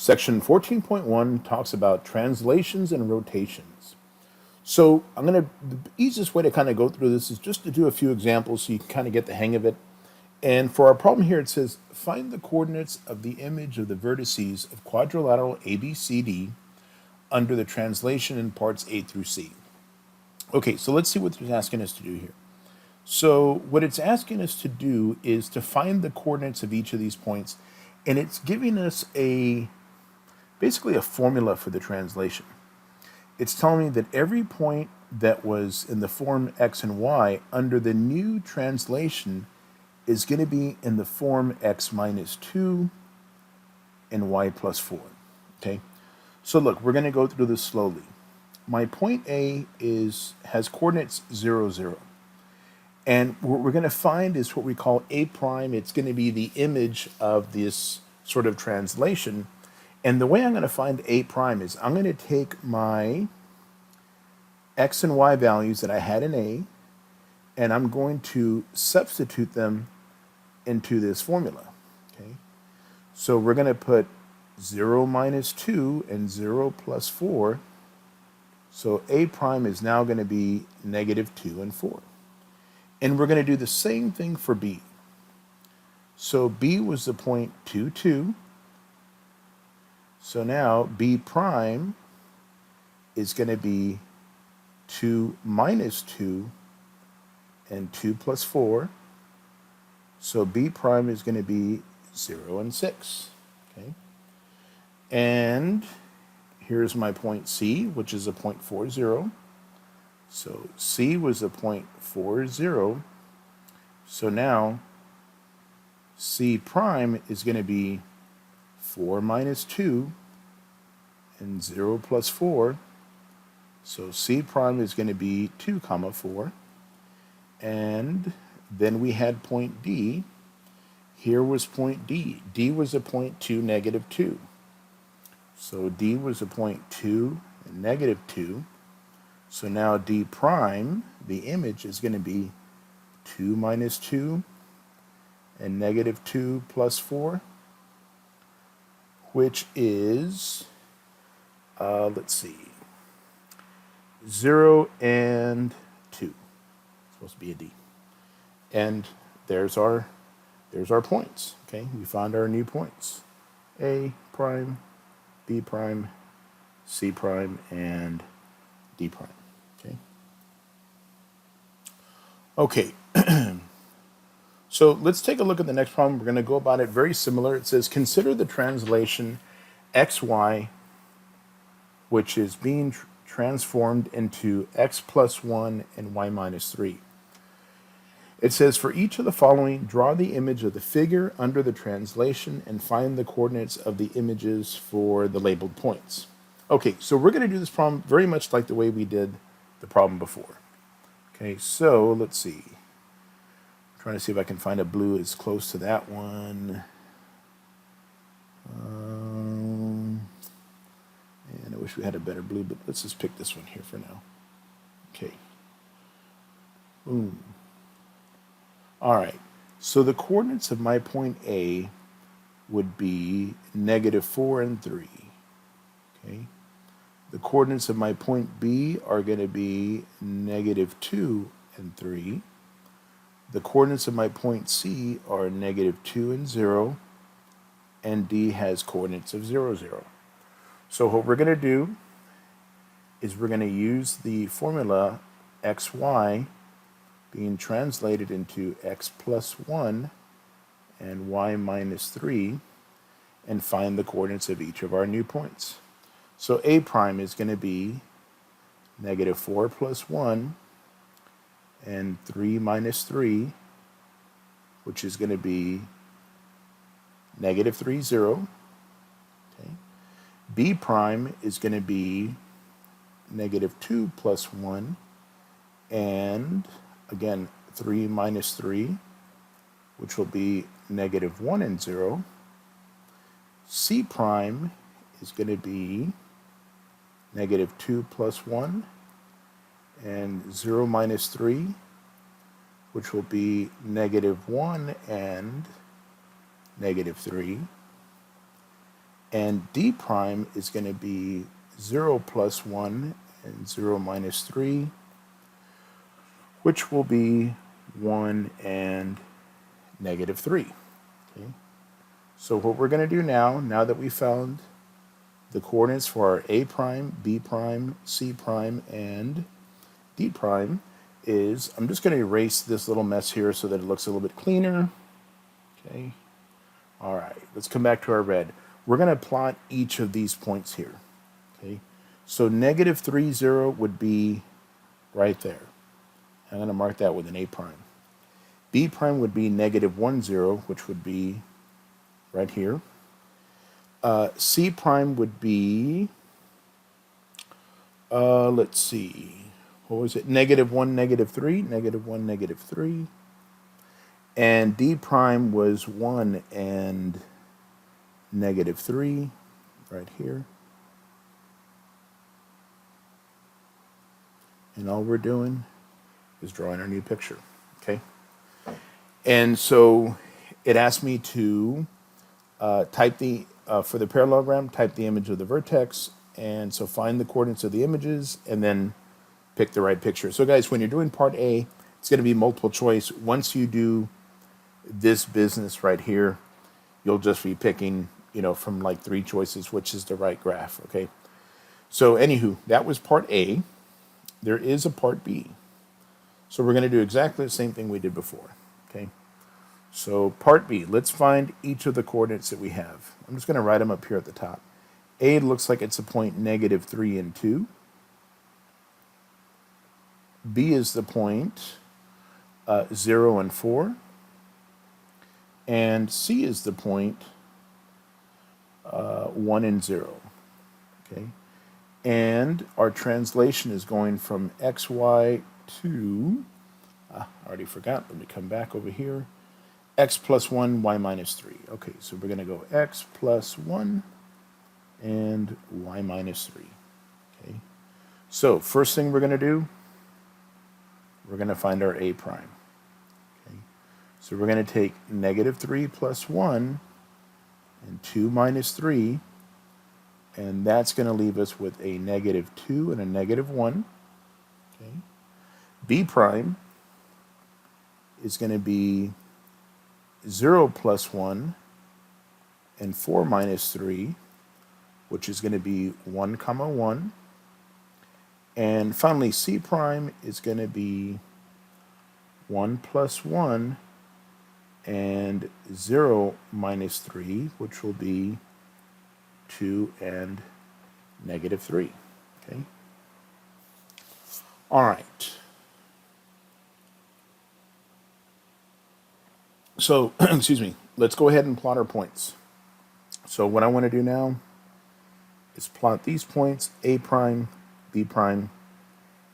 Section 14.1 talks about translations and rotations. So the easiest way to kind of go through this is just to do a few examples so you can kind of get the hang of it. And for our problem here, it says, find the coordinates of the image of the vertices of quadrilateral ABCD under the translation in parts A through C. Okay, so let's see what it's asking us to do here. So what it's asking us to do is to find the coordinates of each of these points, and it's giving us basically a formula for the translation. It's telling me that every point that was in the form x and y under the new translation is going to be in the form x minus 2 and y plus 4. Okay, so look, we're going to go through this slowly. My point A has coordinates 0, 0. And what we're going to find is what we call A prime. It's going to be the image of this sort of translation. And the way I'm going to find A prime is I'm going to take my x and y values that I had in A, and I'm going to substitute them into this formula. Okay, so we're going to put 0 minus 2 and 0 plus 4. So A prime is now going to be negative 2 and 4. And we're going to do the same thing for B. So B was the point 2, 2. So now B prime is going to be 2 minus 2 and 2 plus 4. So B prime is going to be 0 and 6. Okay. And here's my point C, which is a point 4, 0. So C was a point 4, 0. So now C prime is going to be 4 minus 2 and 0 plus 4. So C prime is going to be 2 comma 4. And then we had point D. Here was point D. D was a point 2, negative 2. So D was a point 2 and negative 2. So now D prime, the image, is going to be 2 minus 2 and negative 2 plus 4, which is, let's see, 0 and 2. It's supposed to be a D. And there's our points. Okay, we found our new points. A prime, B prime, C prime, and D prime. Okay, so let's take a look at the next problem. We're going to go about it very similar. It says, consider the translation xy, which is being transformed into x plus 1 and y minus 3. It says, for each of the following, draw the image of the figure under the translation and find the coordinates of the images for the labeled points. Okay, so we're going to do this problem very much like the way we did the problem before. Okay, so let's see. I'm trying to see if I can find a blue as close to that one. And I wish we had a better blue, but let's just pick this one here for now. Okay. Boom. All right. So the coordinates of my point A would be negative 4 and 3. Okay. The coordinates of my point B are going to be negative 2 and 3. The coordinates of my point C are negative 2 and 0. And D has coordinates of 0, 0. So what we're going to do is we're going to use the formula xy being translated into x plus 1 and y minus 3 and find the coordinates of each of our new points. So A prime is going to be negative 4 plus 1 and 3 minus 3, which is going to be negative 3, 0. Okay. B prime is going to be negative 2 plus 1 and, again, 3 minus 3, which will be negative 1 and 0. C prime is going to be negative 2 plus 1 and 0 minus 3, which will be negative 1 and negative 3. And d prime is going to be 0 plus 1 and 0 minus 3, which will be 1 and negative 3. Okay? So what we're going to do now that we found the coordinates for our A prime, B prime, C prime, and D prime, is I'm just going to erase this little mess here so that it looks a little bit cleaner. Okay. All right, let's come back to our red. We're going to plot each of these points here. Okay. So negative 3, 0 would be right there. I'm going to mark that with an A prime. B prime would be negative 1, 0, which would be right here. C prime would be, let's see, what was it? Negative 1, negative 3, negative 1, negative 3. And D prime was 1 and negative 3, right here. And all we're doing is drawing our new picture, okay? And so it asked me to type the, for the parallelogram, type the image of the vertex, and so find the coordinates of the images, and then pick the right picture. So guys, when you're doing part A, it's going to be multiple choice. Once you do this business right here, you'll just be picking, from like 3 choices, which is the right graph, okay? So anywho, that was part A. There is a part B. So we're going to do exactly the same thing we did before, okay? So part B, let's find each of the coordinates that we have. I'm just going to write them up here at the top. A looks like it's a point negative 3 and 2. B is the point 0 and 4. And C is the point 1 and 0. Okay? And our translation is going from xy to, I already forgot, let me come back over here, x plus 1, y minus 3. Okay, so we're going to go x plus 1 and y minus 3. Okay, so first thing we're going to do, we're going to find our A prime. Okay, so we're going to take negative 3 plus 1 and 2 minus 3, and that's going to leave us with a negative 2 and a negative 1. Okay, B prime is going to be 0 plus 1 and 4 minus 3, which is going to be 1 comma 1. And finally, C prime is going to be 1 plus 1 and 0 minus 3, which will be 2 and negative 3. Okay. All right. So, excuse me, let's go ahead and plot our points. So what I want to do now is plot these points, A prime, B prime,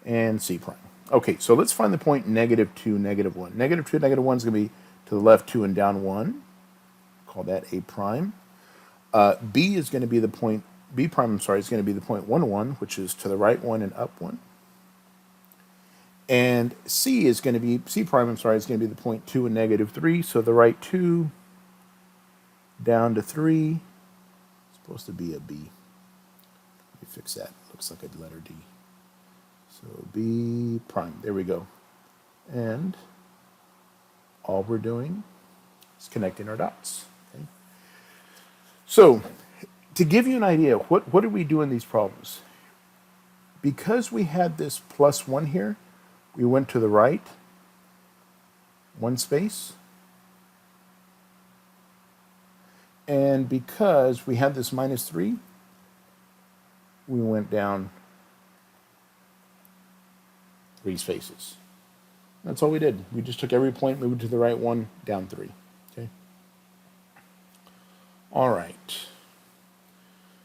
and C prime. Okay, so let's find the point negative 2, negative 1. Negative 2, negative 1 is going to be to the left 2 and down 1. Call that A prime. B is going to be the point, B prime, I'm sorry, is going to be the point 1, 1, which is to the right 1 and up 1. And C is going to be, C prime, I'm sorry, is going to be the point 2 and negative 3. So the right 2 down to 3. It's supposed to be a B. Let me fix that. Looks like a letter D. So B prime. There we go. And all we're doing is connecting our dots. Okay? So to give you an idea, what did we do in these problems? Because we had this plus 1 here, we went to the right 1 space. And because we had this minus 3, we went down 3 spaces. That's all we did. We just took every point, moved to the right 1, down 3. Okay. All right.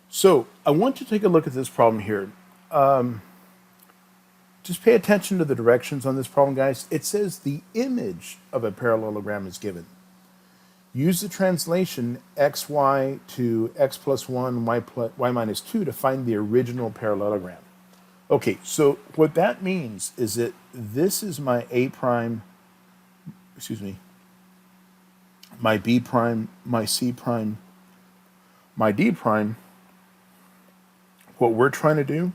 So I want to take a look at this problem here. Just pay attention to the directions on this problem, guys. It says the image of a parallelogram is given. Use the translation xy to x plus 1, y minus 2 to find the original parallelogram. Okay, so what that means is that this is my A prime, my B prime, my C prime, my d prime, what we're trying to do,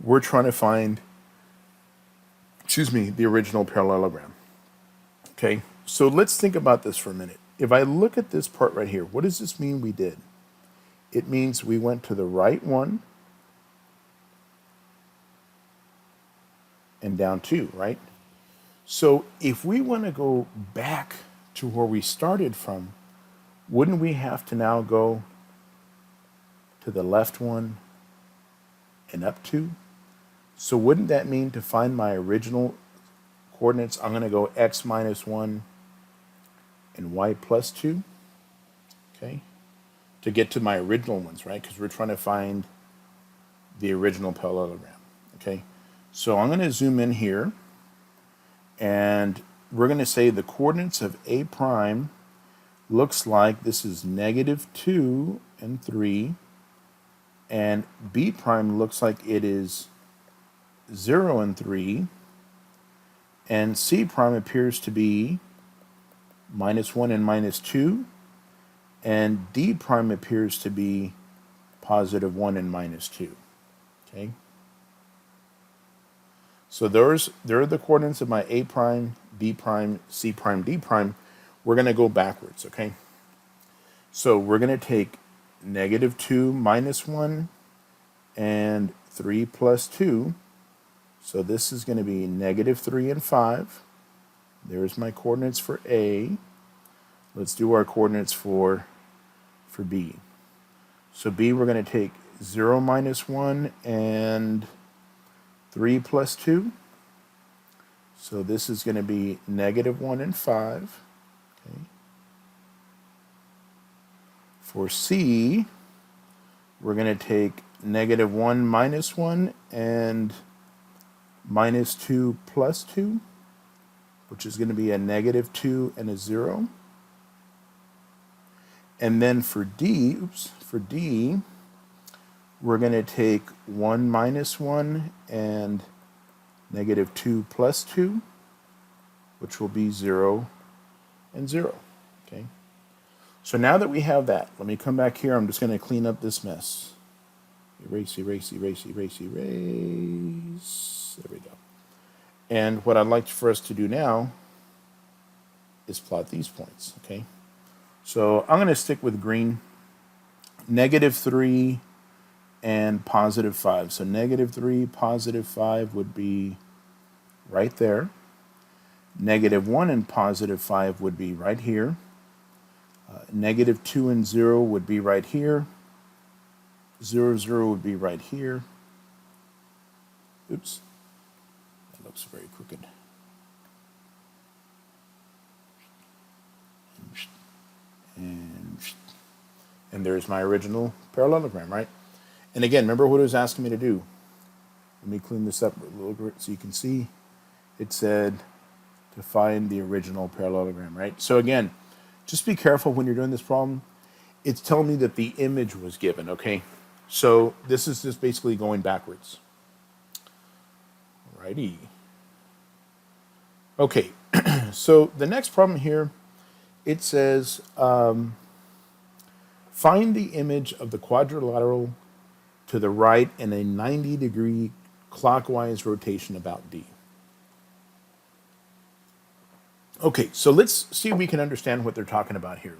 we're trying to find, the original parallelogram. Okay, so let's think about this for a minute. If I look at this part right here, what does this mean we did? It means we went to the right one and down two, right? So if we want to go back to where we started from, wouldn't we have to now go to the left one and up two? So wouldn't that mean to find my original coordinates, I'm going to go x minus 1 and y plus 2, okay, to get to my original ones, right? Because we're trying to find the original parallelogram, okay? So I'm going to zoom in here, and we're going to say the coordinates of A prime looks like this is -2 and 3, and B prime looks like it is 0 and 3, and C prime appears to be -1 and -2, and D prime appears to be +1 and -2. Okay? So there are the coordinates of my A prime, B prime, C prime, D prime. We're going to go backwards, okay? So we're going to take -2 minus 1 and 3 plus 2. So this is going to be -3 and 5. There's my coordinates for A. Let's do our coordinates for B. So B, we're going to take 0 minus 1 and 3 plus 2. So this is going to be -1 and 5. Okay. For C, we're going to take -1 minus 1 and -2 plus 2, which is going to be a -2 and a 0. And then for D, we're going to take 1 minus 1 and -2 plus 2, which will be 0 and 0. Okay. So now that we have that, let me come back here. I'm just going to clean up this mess. Erase, erase, erase, erase, erase. There we go. And what I'd like for us to do now is plot these points, okay? So I'm going to stick with green, -3 and +5. So -3, +5 would be right there. -1 and +5 would be right here. -2 and 0 would be right here. 0, 0 would be right here. Oops. That looks very crooked. And there's my original parallelogram, right? And again, remember what it was asking me to do. Let me clean this up a little bit so you can see. It said to find the original parallelogram, right? So again, just be careful when you're doing this problem. It's telling me that the image was given, okay? So this is just basically going backwards. Alrighty. Okay, so the next problem here, it says, find the image of the quadrilateral to the right in a 90-degree clockwise rotation about D. Okay, so let's see if we can understand what they're talking about here.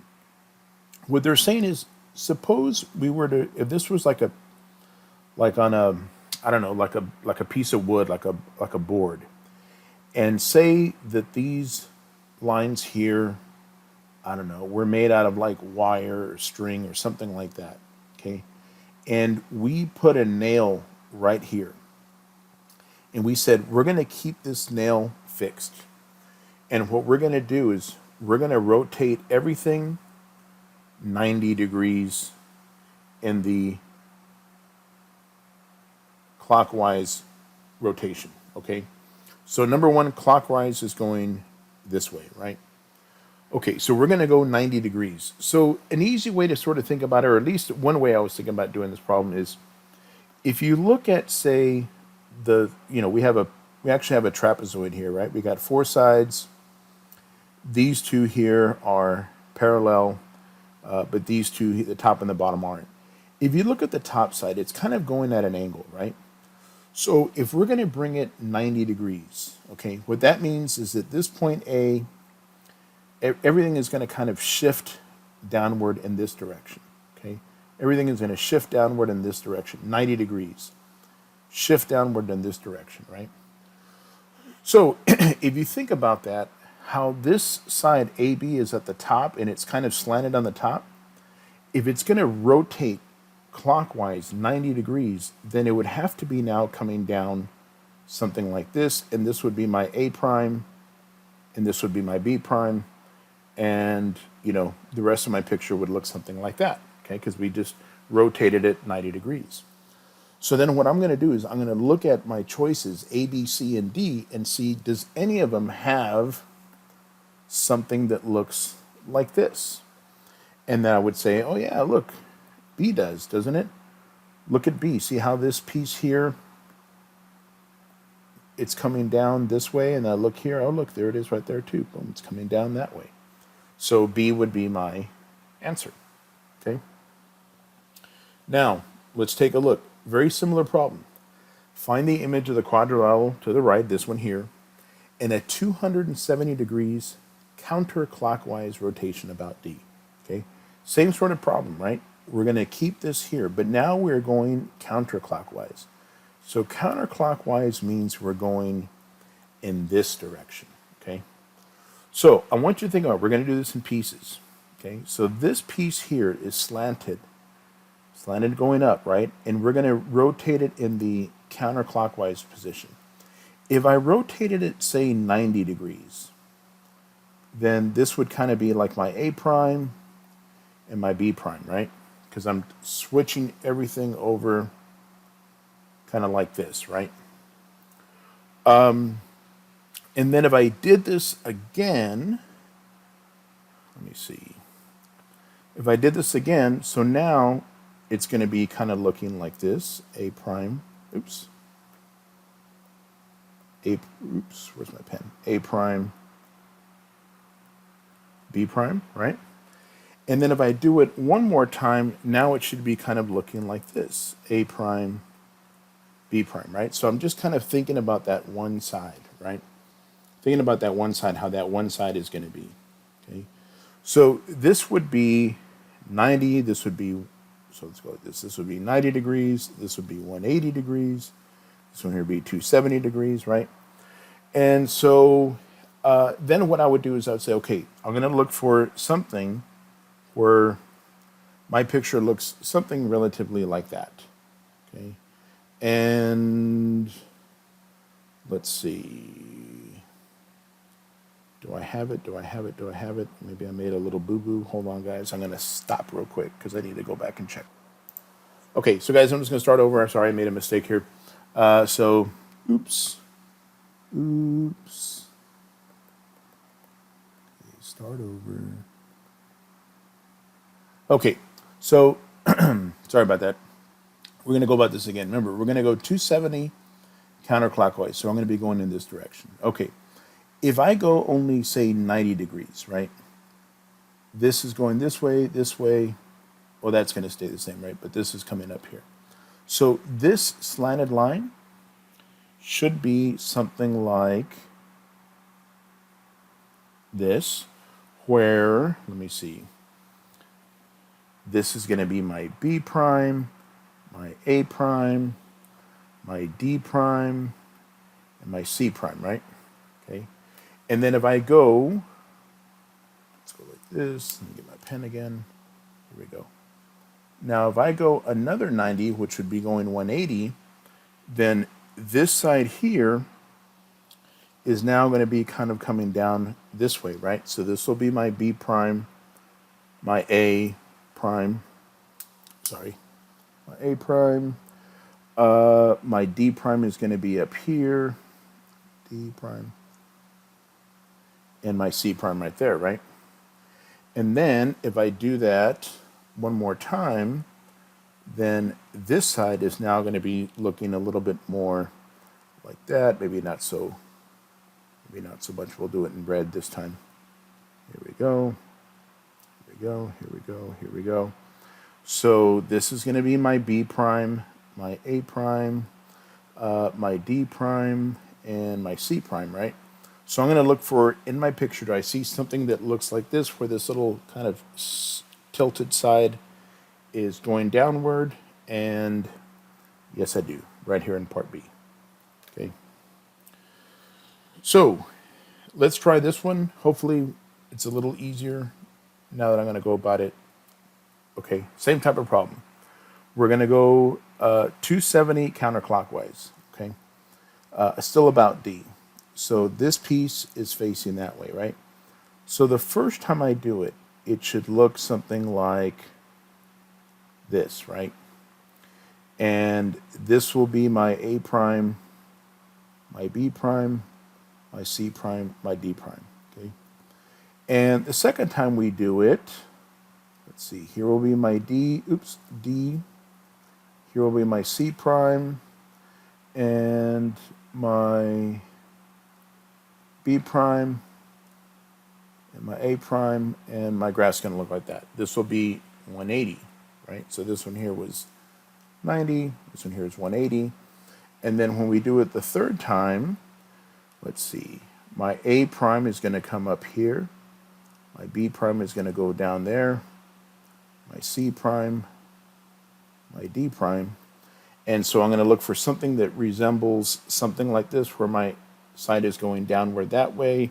What they're saying is, suppose we were to, if this was like on a, I don't know, like a piece of wood, like a board, and say that these lines here, I don't know, were made out of like wire or string or something like that, okay? And we put a nail right here. And we said, we're going to keep this nail fixed. And what we're going to do is we're going to rotate everything 90 degrees in the clockwise rotation, okay? So number one, clockwise is going this way, right? Okay, so we're going to go 90 degrees. So an easy way to sort of think about it, or at least one way I was thinking about doing this problem is, if you look at, say, we actually have a trapezoid here, right? We got 4 sides. These two here are parallel. but these two, the top and the bottom, aren't. If you look at the top side, it's kind of going at an angle, right? So if we're going to bring it 90 degrees, okay, what that means is that this point A, everything is going to kind of shift downward in this direction, okay? Everything is going to shift downward in this direction, 90 degrees. Shift downward in this direction, right? So if you think about that, how this side AB is at the top and it's kind of slanted on the top, if it's going to rotate clockwise 90 degrees, then it would have to be now coming down something like this, and this would be my A prime, and this would be my B prime, and the rest of my picture would look something like that, okay, because we just rotated it 90 degrees. So then what I'm going to do is I'm going to look at my choices A, B, C, and D and see, does any of them have something that looks like this? And then I would say, oh yeah, look, B does, doesn't it? Look at B. See how this piece here, it's coming down this way, and I look here, oh look, there it is right there too. Boom, it's coming down that way. So B would be my answer, okay? Now, let's take a look. Very similar problem. Find the image of the quadrilateral to the right, this one here, in a 270 degrees counterclockwise rotation about D, okay? Same sort of problem, right? We're going to keep this here, but now we're going counterclockwise. So counterclockwise means we're going in this direction, okay? So I want you to think about it. We're going to do this in pieces, okay? So this piece here is slanted going up, right? And we're going to rotate it in the counterclockwise position. If I rotated it, say, 90 degrees, then this would kind of be like my A prime and my B prime, right? Because I'm switching everything over kind of like this, right? And then if I did this again, let me see. If I did this again, so now it's going to be kind of looking like this, A prime, where's my pen? A prime, B prime, right? And then if I do it one more time, now it should be kind of looking like this, A prime, B prime, right? So I'm just kind of thinking about that one side, right? Thinking about that one side, how that one side is going to be, okay? So this would be 90, this would be, so let's go like this. This would be 90 degrees, this would be 180 degrees, this one here would be 270 degrees, right? And so then what I would do is I would say, okay, I'm going to look for something where my picture looks something relatively like that, okay? And let's see. Do I have it? Do I have it? Do I have it? Maybe I made a little boo-boo. Hold on, guys. I'm going to stop real quick because I need to go back and check. Okay, so guys, I'm just going to start over. I'm sorry, I made a mistake here. Oops. Okay, start over. Okay, so sorry about that. We're going to go about this again. Remember, we're going to go 270 counterclockwise, so I'm going to be going in this direction. Okay, if I go only, say, 90 degrees, right? This is going this way, well, that's going to stay the same, right? But this is coming up here. So this slanted line should be something like this, where, let me see, this is going to be my B prime, my A prime, my D prime, and my C prime, right? Okay. And then if I go, let's go like this, let me get my pen again. Here we go. Now, if I go another 90, which would be going 180, then this side here is now going to be kind of coming down this way, right? So this will be my B prime, my A prime, my A prime, my D prime is going to be up here, D prime, and my C prime right there, right? And then if I do that one more time, then this side is now going to be looking a little bit more like that. Maybe not so much. We'll do it in red this time. Here we go. Here we go, here we go, here we go. So this is going to be my B prime, my A prime, my D prime, and my C prime, right? So I'm going to look for, in my picture, do I see something that looks like this, where this little kind of tilted side is going downward? And yes, I do, right here in part B. Okay. So let's try this one. Hopefully it's a little easier now that I'm going to go about it. Okay, same type of problem. We're going to go 270 counterclockwise, okay? Still about D. So this piece is facing that way, right? So the first time I do it, it should look something like this, right? And this will be my A prime, my B prime, my C prime, my D prime, okay? And the second time we do it, let's see, here will be my D, D. Here will be my C prime and my B prime and my A prime, and my graph's going to look like that. This will be 180, right? So this one here was 90, this one here is 180. And then when we do it the third time, let's see, my A prime is going to come up here, my B prime is going to go down there, my C prime, my D prime. And so I'm going to look for something that resembles something like this, where my side is going downward that way,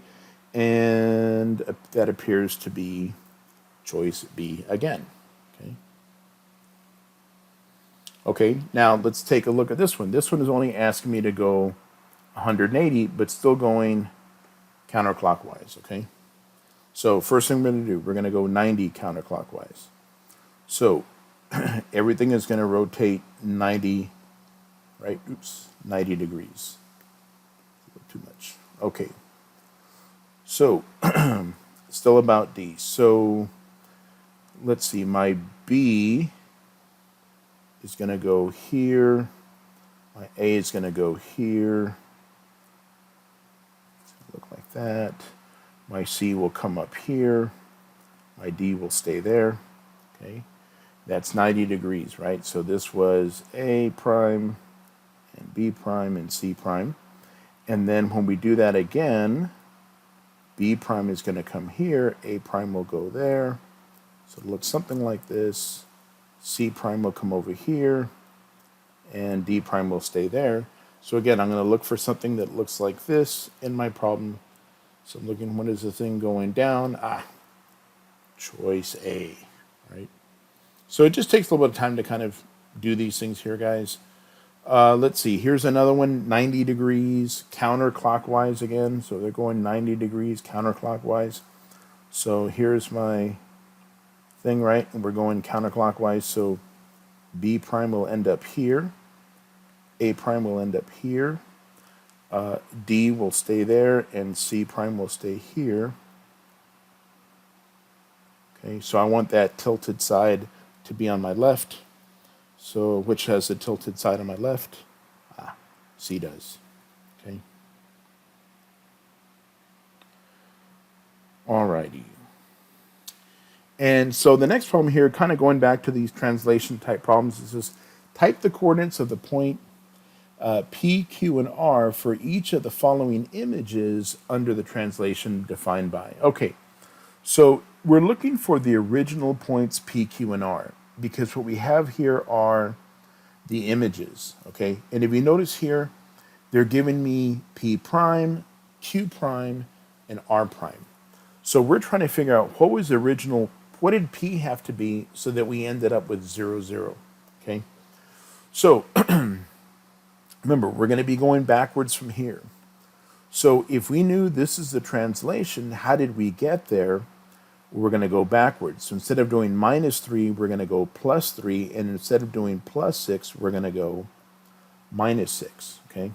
and that appears to be choice B again. Okay. Okay, now let's take a look at this one. This one is only asking me to go 180, but still going counterclockwise, okay? So first thing we're going to do, we're going to go 90 counterclockwise. So everything is going to rotate 90, right? Oops, 90 degrees. Too much. Okay. So still about D. So let's see, my B is going to go here. My A is going to go here. It's going to look like that. My C will come up here. My D will stay there. Okay. That's 90 degrees, right? So this was A prime and B prime and C prime. And then when we do that again, B prime is going to come here, A prime will go there. So it looks something like this. C prime will come over here, and D prime will stay there. So again, I'm going to look for something that looks like this in my problem. So I'm looking, when is the thing going down? Choice A, right? So it just takes a little bit of time to kind of do these things here, guys. Let's see, here's another one, 90 degrees, counterclockwise again. So they're going 90 degrees counterclockwise. So here's my thing, right? And we're going counterclockwise. So B prime will end up here. A prime will end up here. D will stay there, and C prime will stay here. Okay, so I want that tilted side to be on my left. So which has the tilted side on my left? C does. Okay. Alrighty. And so the next problem here, kind of going back to these translation type problems, is this: type the coordinates of the point P, Q, and R for each of the following images under the translation defined by. Okay, so we're looking for the original points P, Q, and R, because what we have here are the images, okay? And if you notice here, they're giving me P prime, Q prime, and R prime. So we're trying to figure out what was the original, what did P have to be so that we ended up with 0, 0, okay? So remember, we're going to be going backwards from here. So if we knew this is the translation, how did we get there? We're going to go backwards. So instead of doing -3, we're going to go +3. And instead of doing +6, we're going to go -6. Okay?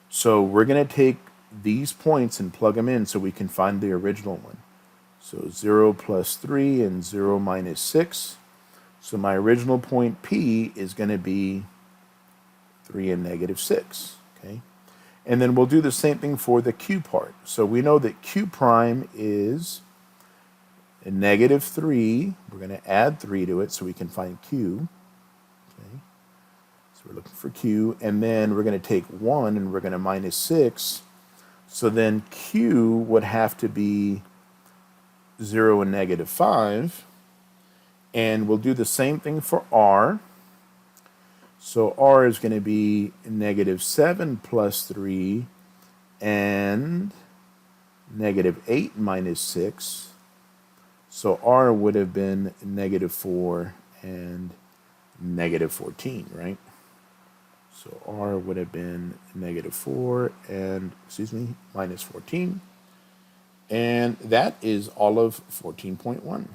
So we're going to take these points and plug them in so we can find the original one. So 0 + 3 and 0 - 6. So my original point P is going to be 3 and -6. Okay? And then we'll do the same thing for the Q part. So we know that Q prime is And negative 3, we're going to add 3 to it so we can find Q. Okay. So we're looking for Q. And then we're going to take 1 and we're going to minus 6. So then Q would have to be 0 and negative 5. And we'll do the same thing for R. So R is going to be negative 7 plus 3 and negative 8 minus 6. So R would have been negative 4 and negative 14, right? So R would have been negative 4 and, minus 14. And that is all of 14.1.